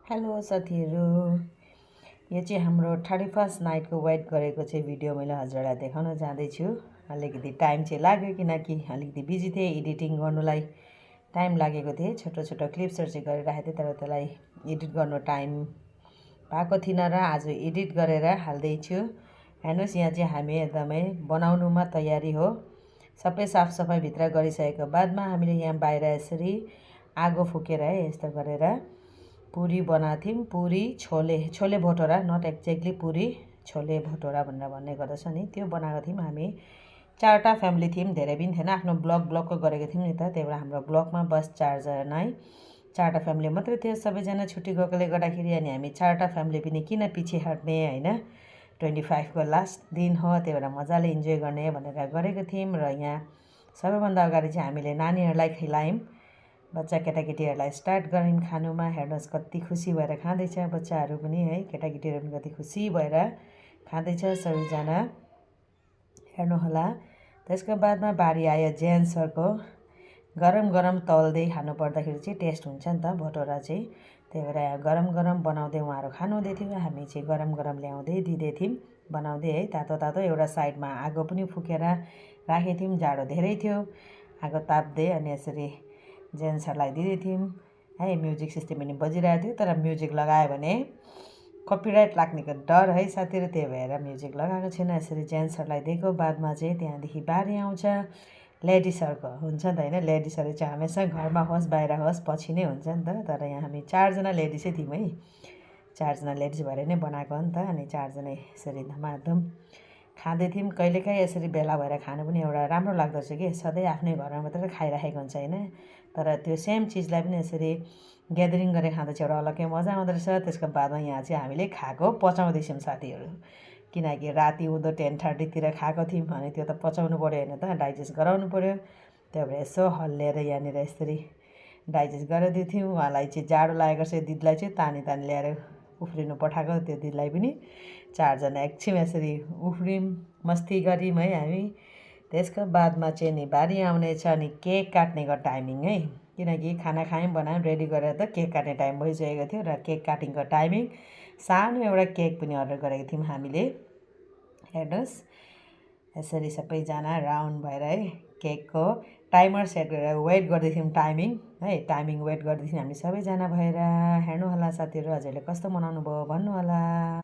Hello साथीहरू, यो चाहिँ हाम्रो 31st नाइटको वेट गरेको चाहिँ भिडियो मैले हजुरलाई देखाउन जाँदैछु। अलिकति टाइम चाहिँ लाग्यो किनकि अलिकति बिजी थिएँ, एडिटिङ गर्नुलाई टाइम लागेको थिएँ। छोटो छोटो क्लिप्सहरू चाहिँ गरिराखेको थिएँ, तर त्यसलाई एडिट गर्नु टाइम पाएको थिइनँ र आज एडिट गरेर हाल्दैछु। हेर्नुहोस्, यहाँ चाहिँ हामी एकदमै बनाउनुमा तयारी हो। सबै साफसफाइभित्र गरिसकेको बादमा हामीले यहाँ बाहिर यसरी आगो फुकेर यस्तो गरेर पुरी बनाएको थियौँ। पुरी छोले भटोरा, नट एक्ज्याक्टली पुरी, छोले भटोरा भनेर भन्ने गर्दछ नि, त्यो बनाएको थियौँ। हामी 4टा फ्यामिली थियौँ, धेरै पनि थिएन। आफ्नो ब्लगको गरेको थियौँ नि त, त्यही भएर हाम्रो ब्लगमा बस 4जना 4टा फ्यामिली मात्रै थियो। सबैजना छुट्टी गएकोले गर्दाखेरि अनि हामी 4टा फ्यामिली पनि किन पछि हट्ने होइन, 25को लास्ट दिन हो, त्यही भएर मजाले इन्जोय गर्ने भनेर गरेको थियौँ। र यहाँ सबैभन्दा अगाडि चाहिँ हामीले नानीहरूलाई खुवायौँ, बच्चा केटाकेटीहरूलाई स्टार्ट गऱ्यौँ खानुमा। हेर्नुहोस् कति खुसी भएर खाँदैछ बच्चाहरू पनि है, केटाकेटीहरू पनि कति खुसी भएर खाँदैछ सबैजना, हेर्नुहोला। त्यसको बादमा बारी आयो जेन्ट्सहरूको। गरम गरम तल्दै खानु पर्दाखेरि चाहिँ टेस्ट हुन्छ नि त भटोरा चाहिँ, त्यही भएर गरम गरम बनाउँदै उहाँहरू खानुहुँदै थियो, हामी चाहिँ गरम गरम ल्याउँदै दिँदै थियौँ बनाउँदै है। तातो तातो एउटा साइडमा आगो पनि फुकेर राखेको थियौँ, जाडो धेरै थियो, आगो ताप्दै अनि यसरी जेन्ट्सहरूलाई दिँदै थियौँ है। म्युजिक सिस्टम पनि बजिरहेको थियो, तर म्युजिक लगायो भने कपिराइट लाग्नेको डर है साथीहरू, त्यही भएर म्युजिक लगाएको छैन। यसरी जेन्ट्सहरूलाई दिएको बादमा चाहिँ त्यहाँदेखि बारी आउँछ लेडिसहरूको, हुन्छ नि त होइन। लेडिसहरू चाहिँ हमेसा घरमा होस् बाहिर होस् पछि नै हुन्छ नि त, तर यहाँ हामी 4जना लेडिसै थियौँ है। 4जना लेडिस भएर नै बनाएको हो नि त, अनि 4जना यसरी धमाधम खाँदै थियौँ। कहिलेकाहीँ यसरी भेला भएर खानु पनि एउटा राम्रो लाग्दछ कि, सधैँ आफ्नै घरमा मात्रै खाइराखेको हुन्छ होइन, तर त्यो सेम चिजलाई पनि यसरी ग्यादरिङ गरेर खाँदा चाहिँ एउटा अलग्गै मजा आउँदो रहेछ। त्यसको बादमा यहाँ चाहिँ हामीले खाएको पचाउँदैछौँ साथीहरू, किनकि राति उँधो 10:30तिर खाएको थियौँ, अनि त्यो त पचाउनु पऱ्यो होइन त, डाइजेस्ट गराउनु पऱ्यो। त्यही भएर यसो हल्लिएर यहाँनिर यसरी डाइजेस्ट गराइदिएको थियौँ। उहाँलाई चाहिँ जाडो लागेको छ, दिदीलाई चाहिँ तानी ल्याएर उफ्रिनु पठाएको, त्यो दिदीलाई पनि। 4जना एकछिन यसरी उफ्रियौँ, मस्ती गऱ्यौँ है हामी। त्यसको बादमा चाहिँ नि बारी आउनेछ अनि केक काट्नेको टाइमिङ है, किनकि खाना खायौँ बनायौँ रेडी गरेर त केक काट्ने टाइम भइसकेको थियो, र केक काटिङको टाइमिङ सानो एउटा केक पनि अर्डर गरेको थियौँ हामीले। हेर्नुहोस् यसरी सबैजना राउन्ड भएर है केकको टाइमर सेट गरेर वेट गर्दै थियौँ, टाइमिङ है, टाइमिङ वेट गर्दै थियौँ हामी सबैजना भएर। हेर्नुहोला साथीहरू, हजुरले कस्तो मनाउनु भयो भन्नुहोला।